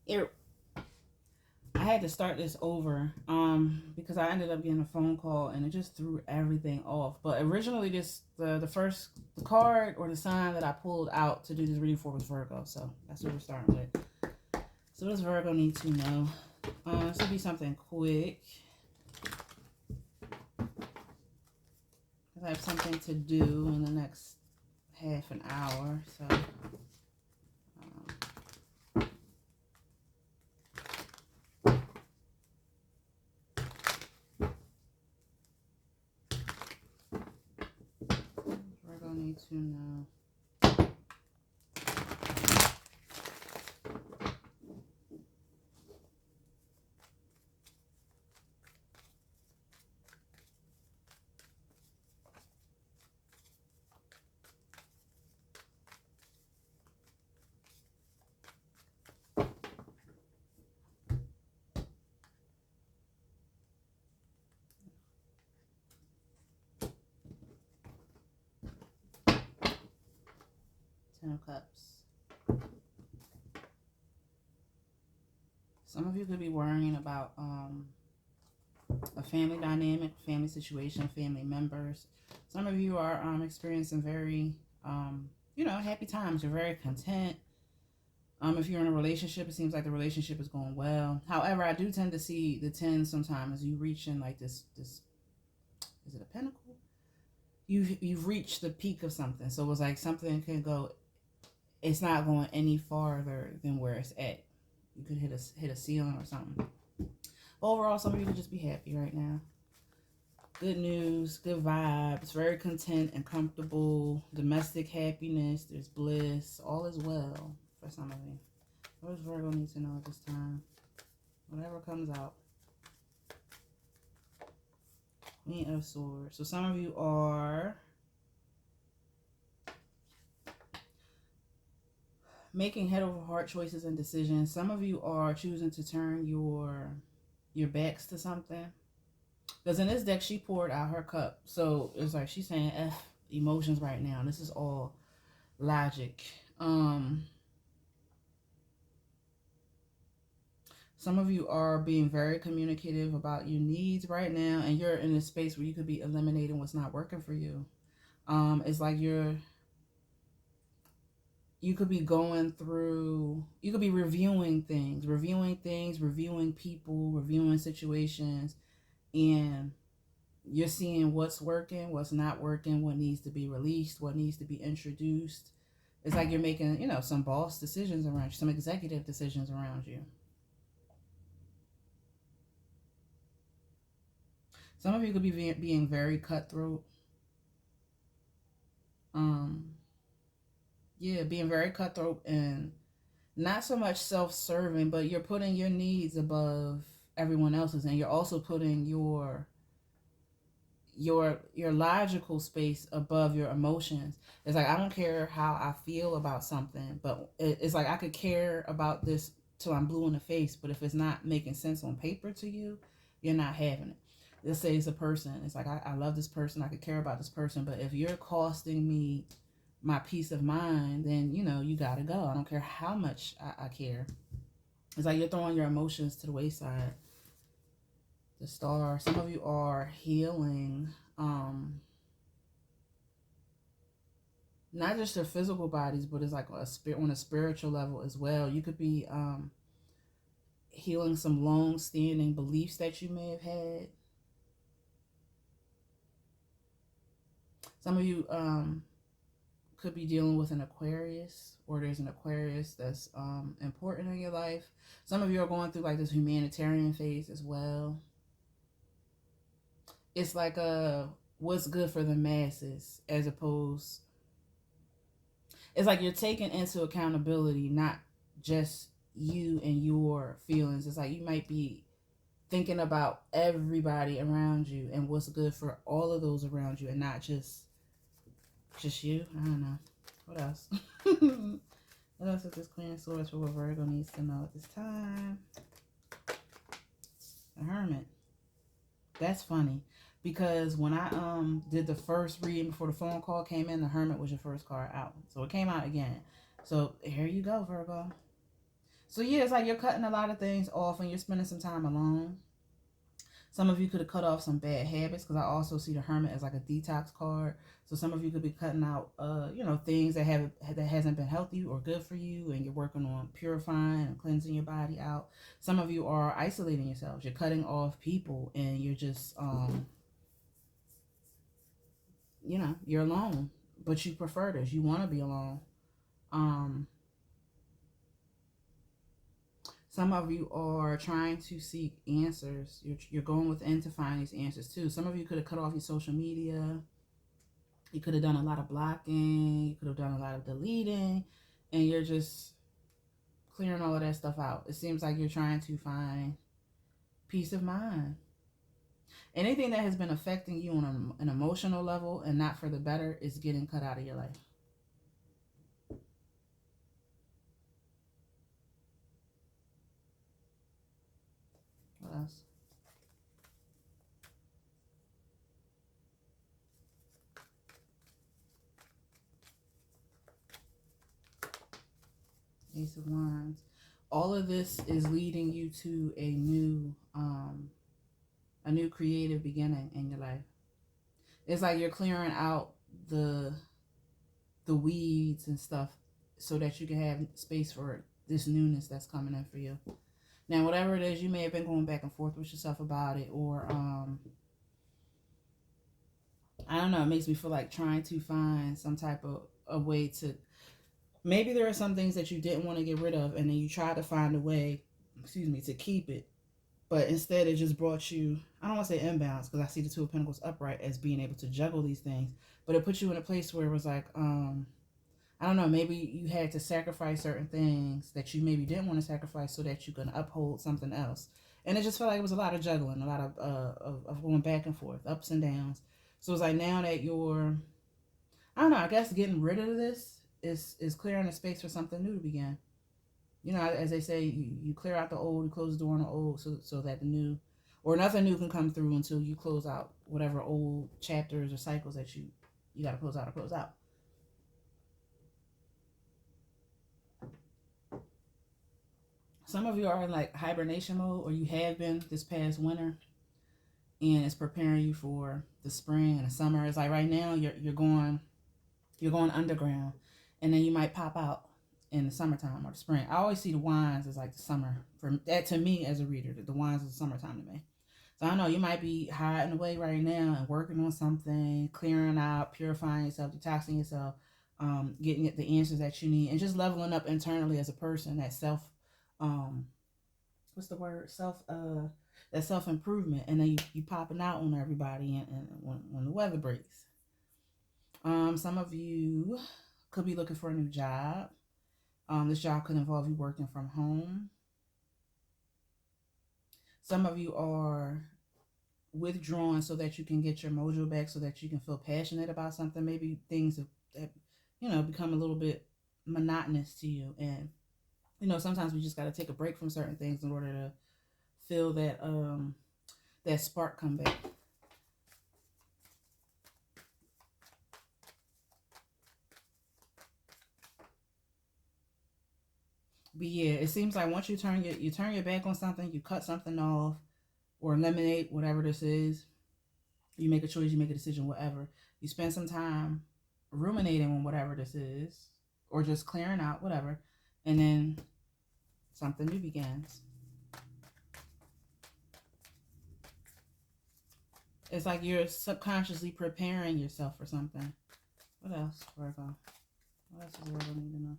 it I had to start this over because I ended up getting a phone call and it just threw everything off. But originally the first the card or the sign that I pulled out to do this reading for was Virgo. So that's what we're starting with. So what does Virgo need to know? This will be something quick. Because I have something to do in the next half an hour. So Virgo need to know. 10 of Cups. Some of you could be worrying about a family dynamic, family situation, family members. Some of you are experiencing very, happy times. You're very content. If you're in a relationship, it seems like the relationship is going well. However, I do tend to see the 10 sometimes as you reach in like this, is it a pinnacle? You've reached the peak of something. So it's like something can go, it's not going any farther than where it's at. You could hit a ceiling or something. Overall, some of you can just be happy right now. Good news, good vibes, very content and comfortable, domestic happiness, there's bliss, all is well for some of you. What does Virgo need to know at this time? Whatever comes out. Queen of Swords. So some of you are making head over heart choices and decisions. Some of you are choosing to turn your backs to something. Because in this deck, she poured out her cup. So it's like she's saying F emotions right now. This is all logic. Some of you are being very communicative about your needs right now. And you're in a space where you could be eliminating what's not working for you. It's like you could be going through, you could be reviewing things, reviewing people, reviewing situations. And you're seeing what's working, what's not working, what needs to be released, what needs to be introduced. It's like you're making, some boss decisions around you, some executive decisions around you. Some of you could be being very cutthroat. Being very cutthroat and not so much self-serving, but you're putting your needs above everyone else's, and you're also putting your logical space above your emotions. It's like, I don't care how I feel about something, but it's like I could care about this till I'm blue in the face, but if it's not making sense on paper to you, you're not having it. Let's say it's a person. It's like, I love this person, I could care about this person, but if you're costing me my peace of mind, then you gotta go. I don't care how much I care. It's like you're throwing your emotions to the wayside. The Star. Some of you are healing, not just your physical bodies, but it's like on a spiritual level as well. You could be healing some long-standing beliefs that you may have had. Some of you could be dealing with an Aquarius, or there's an Aquarius that's important in your life. Some of you are going through like this humanitarian phase as well. It's like what's good for the masses, as opposed, it's like you're taking into accountability not just you and your feelings. It's like you might be thinking about everybody around you and what's good for all of those around you, and not just you. I don't know. What else? What else is this Queen of Swords for what Virgo needs to know at this time? The Hermit. That's funny, because when I did the first reading before the phone call came in, the Hermit was your first card out. So it came out again. So here you go, Virgo. So yeah, it's like you're cutting a lot of things off and you're spending some time alone. Some of you could have cut off some bad habits, because I also see the Hermit as like a detox card. So some of you could be cutting out, things that hasn't been healthy or good for you, and you're working on purifying and cleansing your body out. Some of you are isolating yourselves. You're cutting off people, and you're just, you're alone, but you prefer this. You want to be alone. Um, Some of you are trying to seek answers. You're going within to find these answers too. Some of you could have cut off your social media. You could have done a lot of blocking. You could have done a lot of deleting. And you're just clearing all of that stuff out. It seems like you're trying to find peace of mind. Anything that has been affecting you on an emotional level and not for the better is getting cut out of your life. What else? Ace of Wands. All of this is leading you to a new creative beginning in your life. It's like you're clearing out the weeds and stuff so that you can have space for this newness that's coming in for you. Now, whatever it is, you may have been going back and forth with yourself about it, or I don't know, it makes me feel like trying to find some type of a way to, maybe there are some things that you didn't want to get rid of, and then you try to find a way, to keep it. But instead, it just brought you, I don't want to say imbalance, because I see the Two of Pentacles upright as being able to juggle these things. But it put you in a place where it was like, I don't know, maybe you had to sacrifice certain things that you maybe didn't want to sacrifice so that you can uphold something else. And it just felt like it was a lot of juggling, a lot of going back and forth, ups and downs. So it's like now that you're, I don't know, I guess getting rid of this is clearing the space for something new to begin. You know, as they say, you clear out the old, you close the door on the old, so that the new, or nothing new can come through until you close out whatever old chapters or cycles that you got to close out or close out. Some of you are in like hibernation mode, or you have been this past winter, and it's preparing you for the spring and the summer. It's like right now you're going underground, and then you might pop out in the summertime or the spring. I always see the Wands as like the summer. For that, to me as a reader, the Wands is the summertime to me. So I don't know, you might be hiding away right now and working on something, clearing out, purifying yourself, detoxing yourself, getting the answers that you need, and just leveling up internally as a person. That self, what's the word? That self improvement, and then you popping out on everybody, and when the weather breaks. Some of you could be looking for a new job. This job could involve you working from home. Some of you are withdrawing so that you can get your mojo back, so that you can feel passionate about something. Maybe things have become a little bit monotonous to you, and sometimes we just got to take a break from certain things in order to feel that spark come back. But yeah, it seems like once you turn your back on something, you cut something off or eliminate whatever this is, you make a choice, you make a decision, whatever. You spend some time ruminating on whatever this is, or just clearing out whatever, and then something new begins. It's like you're subconsciously preparing yourself for something. What else, Virgo? What else does Virgo need to know?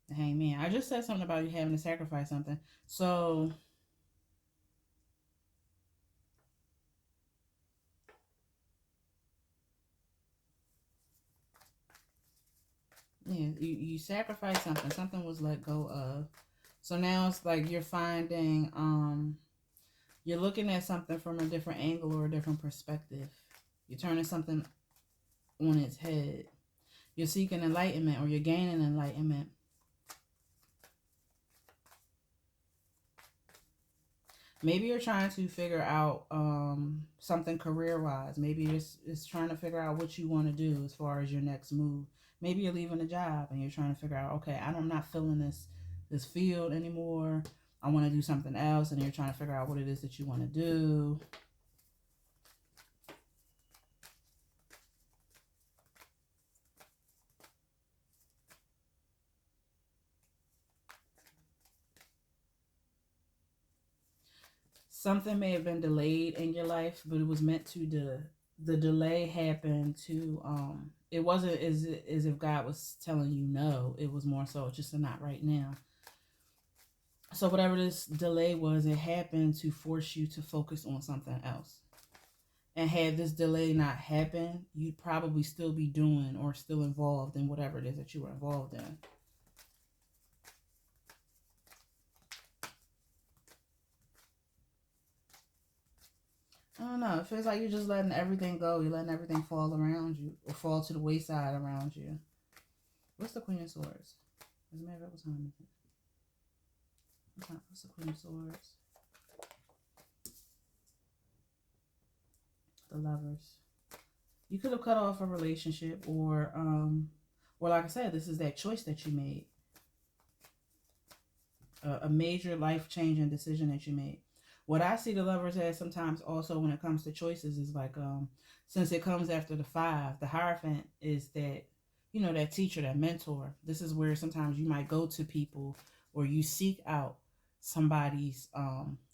The Hangman. I just said something about you having to sacrifice something. So yeah, you sacrifice something. Something was let go of. So now it's like you're finding, you're looking at something from a different angle or a different perspective. You're turning something on its head. You're seeking enlightenment, or you're gaining enlightenment. Maybe you're trying to figure out something career-wise. Maybe it's trying to figure out what you want to do as far as your next move. Maybe you're leaving a job and you're trying to figure out, okay, I'm not feeling this this field anymore. I want to do something else, and you're trying to figure out what it is that you want to do. Something may have been delayed in your life, but it was meant to the delay happened to it wasn't as if God was telling you no. It was more so just a not right now. So whatever this delay was, it happened to force you to focus on something else. And had this delay not happened, you'd probably still be doing or still involved in whatever it is that you were involved in. I don't know. It feels like you're just letting everything go. You're letting everything fall around you or fall to the wayside around you. What's the Queen of Swords? Doesn't matter what time is it. What's the Queen of Swords? The Lovers. You could have cut off a relationship, or like I said, this is that choice that you made. A major life-changing decision that you made. What I see the Lovers as sometimes also when it comes to choices is like, since it comes after the 5, the Hierophant is that, that teacher, that mentor. This is where sometimes you might go to people or you seek out somebody's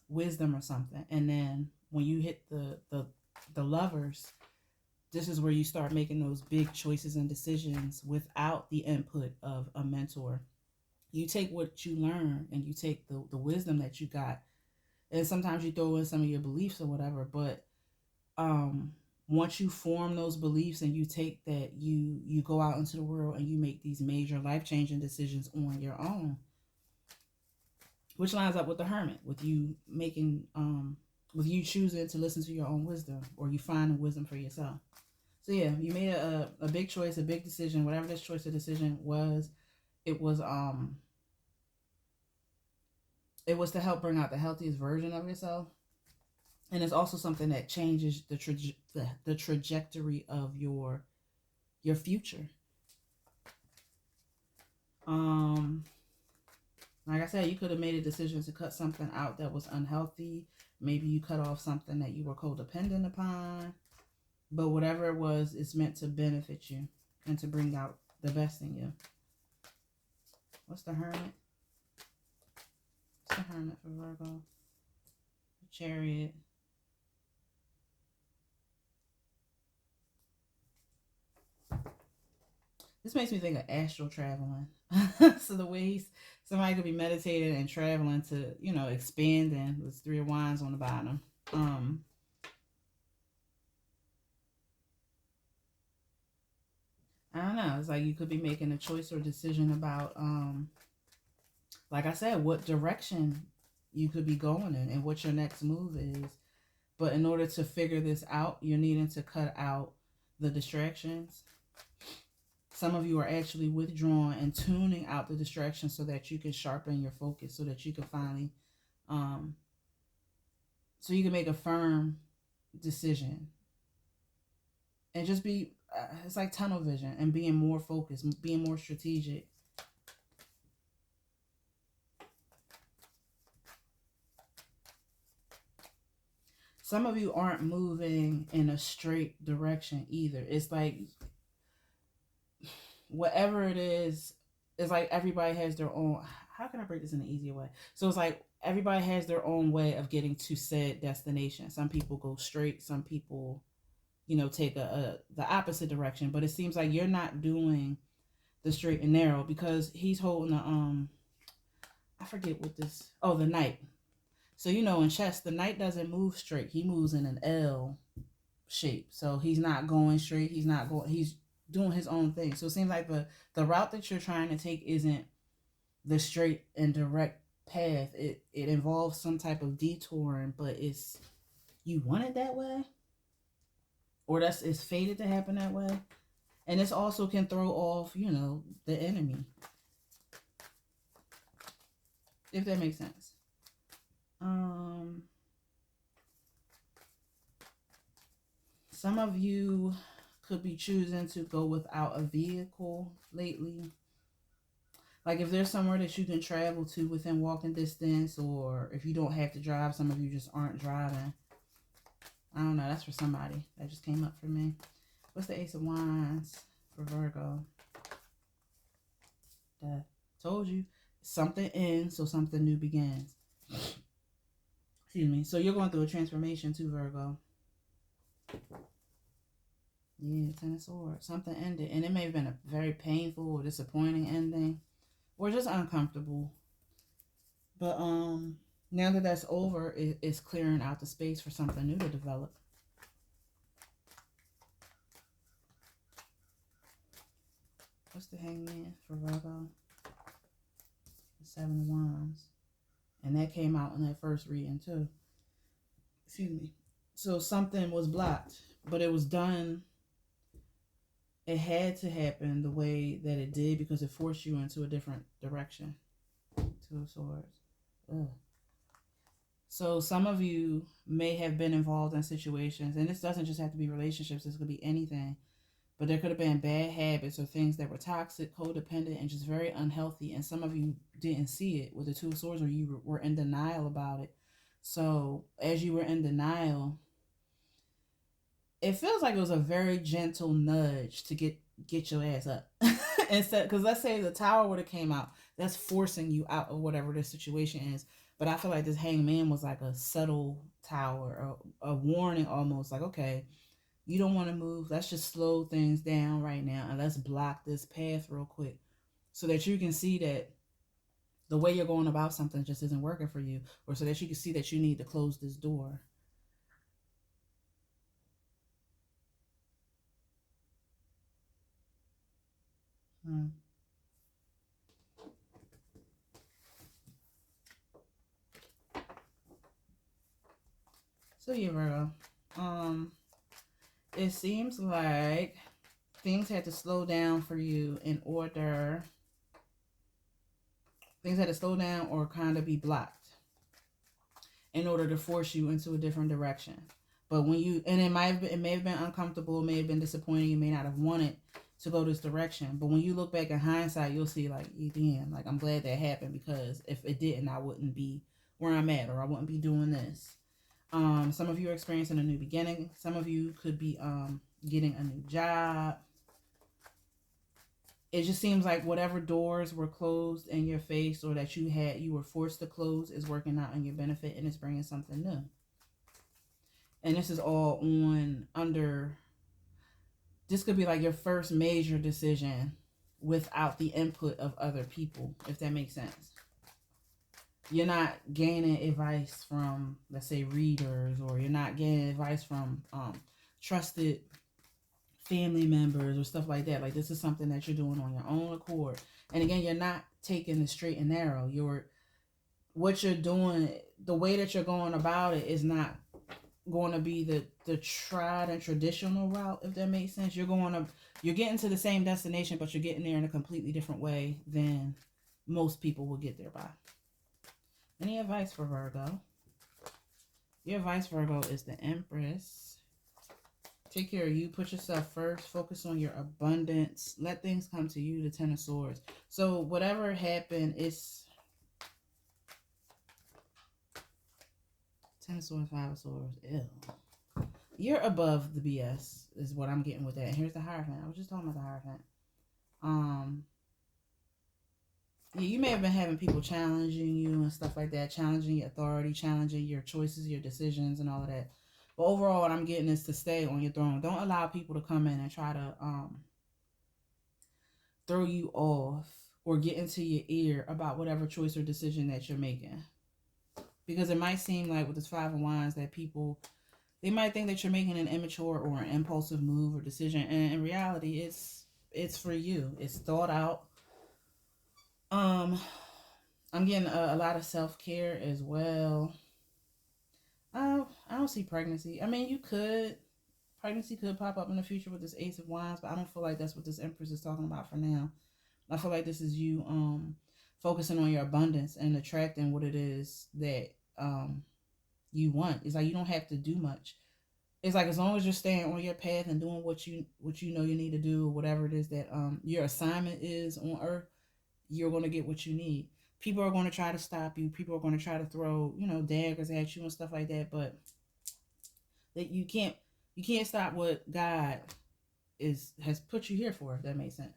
wisdom or something. And then when you hit the Lovers, this is where you start making those big choices and decisions without the input of a mentor. You take what you learn and you take the wisdom that you got, and sometimes you throw in some of your beliefs or whatever, but once you form those beliefs and you take that, you go out into the world and you make these major life-changing decisions on your own, which lines up with the Hermit, with you making with you choosing to listen to your own wisdom, or you finding wisdom for yourself. So yeah, you made a big choice, a big decision, whatever this choice or decision was. It was to help bring out the healthiest version of yourself, and it's also something that changes the trajectory of your future. Like I said, you could have made a decision to cut something out that was unhealthy. Maybe you cut off something that you were codependent upon. But whatever it was, it's meant to benefit you and to bring out the best in you. What's the Hermit? What's the Hermit for Virgo? The Chariot. This makes me think of astral traveling. So the way somebody could be meditating and traveling to, expanding. There's 3 of Wands on the bottom. I don't know. It's like you could be making a choice or decision about, like I said, what direction you could be going in and what your next move is. But in order to figure this out, you're needing to cut out the distractions. Some of you are actually withdrawing and tuning out the distractions so that you can sharpen your focus, so that you can finally, so you can make a firm decision. And just be, it's like tunnel vision and being more focused, being more strategic. Some of you aren't moving in a straight direction either. It's like, whatever it is, it's like everybody has their own, how can I break this in an easier way? So it's like everybody has their own way of getting to said destination. Some people go straight, some people, take the opposite direction. But it seems like you're not doing the straight and narrow, because he's holding I forget what this, the Knight. So, in chess, the Knight doesn't move straight. He moves in an L shape. So he's not going straight. He's doing his own thing. So it seems like the route that you're trying to take isn't the straight and direct path. It involves some type of detouring, but you want it that way, or it's fated to happen that way. And this also can throw off, the enemy, if that makes sense. Some of you could be choosing to go without a vehicle lately. Like if there's somewhere that you can travel to within walking distance, or if you don't have to drive, some of you just aren't driving. I don't know. That's for somebody. That just came up for me. What's the Ace of Wands for Virgo? That told you. Something ends, so something new begins. Excuse me. So you're going through a transformation too, Virgo. Yeah, Ten of Swords. Something ended. And it may have been a very painful or disappointing ending. Or just uncomfortable. But now that that's over, it's clearing out the space for something new to develop. What's the Hangman for Virgo? The Seven of Wands. And that came out in that first reading too. Excuse me. So something was blocked, but it was done. It had to happen the way that it did because it forced you into a different direction. Two of Swords. Ugh. So some of you may have been involved in situations, and this doesn't just have to be relationships, this could be anything, but there could have been bad habits or things that were toxic, codependent, and just very unhealthy, and some of you didn't see it with the Two of Swords, or you were in denial about it. So as you were in denial, it feels like it was a very gentle nudge to get your ass up. Instead, because let's say the Tower would have came out, that's forcing you out of whatever the situation is. But I feel like this Hangman was like a subtle tower, a warning almost, like, okay, you don't want to move. Let's just slow things down right now and let's block this path real quick so that you can see that the way you're going about something just isn't working for you, or so that you can see that you need to close this door. So yeah, Virgo. It seems like things had to slow down for you in order. Things had to slow down or kind of be blocked in order to force you into a different direction. But when you, and it may have been uncomfortable, it may have been disappointing, you may not have wanted to go this direction. But when you look back in hindsight, you'll see like, damn, like I'm glad that happened, because if it didn't, I wouldn't be where I'm at, or I wouldn't be doing this. Some of you are experiencing a new beginning. Some of you could be getting a new job. It just seems like whatever doors were closed in your face or that you were forced to close is working out in your benefit, and it's bringing something new. And this is all this could be like your first major decision without the input of other people, if that makes sense. You're not gaining advice from, let's say, readers, or you're not getting advice from trusted family members or stuff like that. Like, this is something that you're doing on your own accord. And again, you're not taking the straight and narrow. What you're doing, the way that you're going about it is not going to be the tried and traditional route, if that makes sense. You're getting to the same destination, but you're getting there in a completely different way than most people will get there by. Any advice for Virgo? Your advice, Virgo, is the Empress. Take care of you. Put yourself first. Focus on your abundance. Let things come to you. The Ten of Swords. So whatever happened, it's Ten of Swords, Five of Swords. Ew. You're above the BS is what I'm getting with that. And here's the Hierophant. I was just talking about the Hierophant. Yeah, you may have been having people challenging you and stuff like that, challenging your authority, challenging your choices, your decisions, and all of that. But overall, what I'm getting is to stay on your throne. Don't allow people to come in and try to throw you off or get into your ear about whatever choice or decision that you're making. Because it might seem like with this Five of Wands that people, they might think that you're making an immature or an impulsive move or decision. And in reality, it's for you. It's thought out. I'm getting a lot of self-care as well. I don't see pregnancy. I mean, pregnancy could pop up in the future with this Ace of Wands, but I don't feel like that's what this Empress is talking about for now. I feel like this is you focusing on your abundance and attracting what it is that you want. It's like you don't have to do much. It's like as long as you're staying on your path and doing what you know you need to do, whatever it is that your assignment is on Earth, you're going to get what you need. People are going to try to stop you. People are going to try to throw, daggers at you and stuff like that. But that you can't stop what God has put you here for, if that makes sense.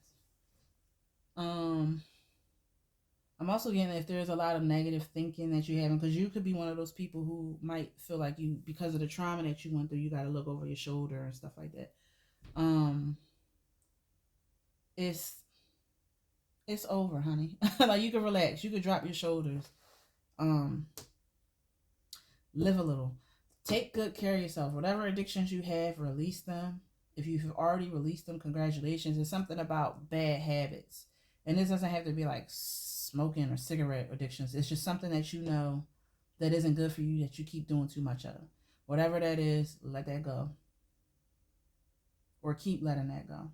I'm also getting if there's a lot of negative thinking that you're having, because you could be one of those people who might feel like you, because of the trauma that you went through, you got to look over your shoulder and stuff like that. It's over, honey. Like, you can relax. You can drop your shoulders. Live a little. Take good care of yourself. Whatever addictions you have, release them. If you've already released them, congratulations. It's something about bad habits. And this doesn't have to be like smoking or cigarette addictions. It's just something that you know that isn't good for you, that you keep doing too much of. Whatever that is, let that go. Or keep letting that go.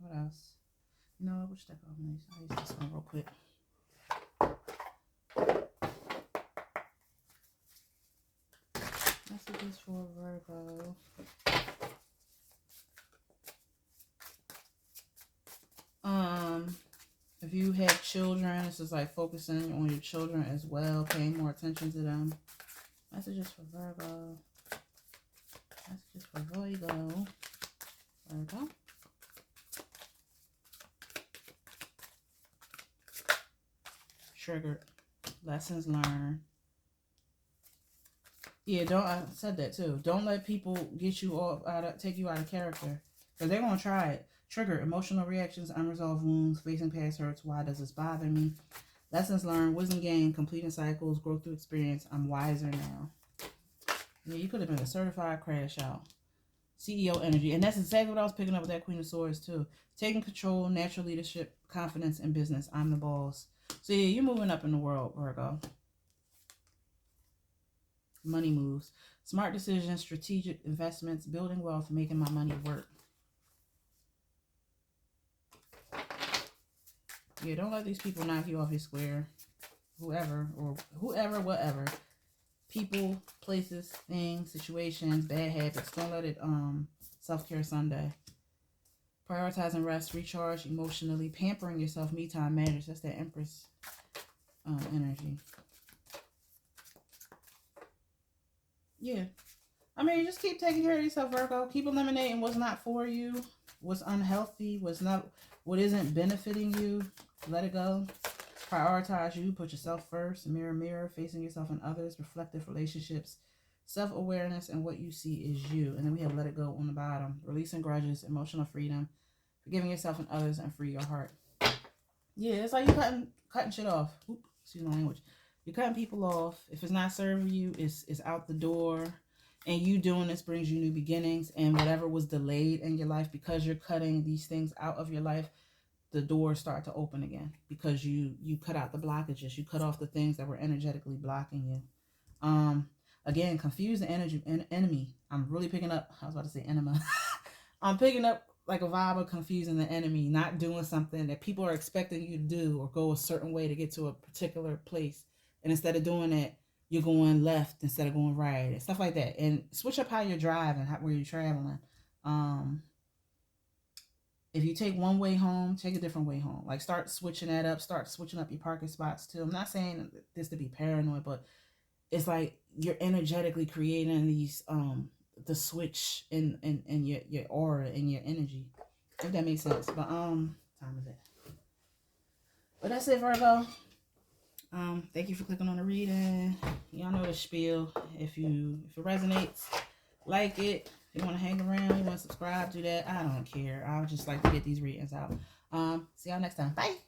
What else? Which deck I'll use this one real quick. Messages for Virgo. If you have children, this is like focusing on your children as well, paying more attention to them. Messages for Virgo. Messages for Virgo. Virgo. Triggered. Lessons learned. Yeah, I said that too. Don't let people get you take you out of character. Because they're going to try it. Trigger, emotional reactions, unresolved wounds, facing past hurts. Why does this bother me? Lessons learned, wisdom gained, completing cycles, growth through experience. I'm wiser now. Yeah, you could have been a certified crash out. CEO energy. And that's exactly what I was picking up with that Queen of Swords too. Taking control, natural leadership, confidence in business. I'm the boss. So yeah, you're moving up in the world, Virgo. Money moves. Smart decisions, strategic investments, building wealth, making my money work. Yeah, don't let these people knock you off your square. Whoever, whatever. People, places, things, situations, bad habits. Don't let it Self-care Sunday. Prioritizing rest, recharge emotionally, pampering yourself, me time matters. That's that Empress energy. Yeah. I mean, just keep taking care of yourself, Virgo. Keep eliminating what's not for you, what's unhealthy, what isn't benefiting you. Let it go. Prioritize you. Put yourself first. Mirror, mirror. Facing yourself and others. Reflective relationships. Self-awareness and what you see is you. And then we have let it go on the bottom. Releasing grudges. Emotional freedom. Forgiving yourself and others and free your heart. Yeah, it's like you're cutting shit off. Oops, excuse my language. You're cutting people off. If it's not serving you, it's out the door. And you doing this brings you new beginnings. And whatever was delayed in your life, because you're cutting these things out of your life, the doors start to open again. Because you cut out the blockages. You cut off the things that were energetically blocking you. Again, confuse the enemy. I'm really picking up, I was about to say enema. I'm picking up like a vibe of confusing the enemy, not doing something that people are expecting you to do or go a certain way to get to a particular place. And instead of doing that, you're going left instead of going right and stuff like that. And switch up how you're driving, where you're traveling. If you take one way home, take a different way home. Like, start switching that up. Start switching up your parking spots too. I'm not saying this to be paranoid, but it's like you're energetically creating these the switch in your aura and your energy, if that makes sense. But time is it? But that's it, Virgo. Thank you for clicking on the reading. Y'all know the spiel. If it resonates, like it. If you want to hang around, you want to subscribe, do that. I don't care. I would just like to get these readings out. See y'all next time. Bye.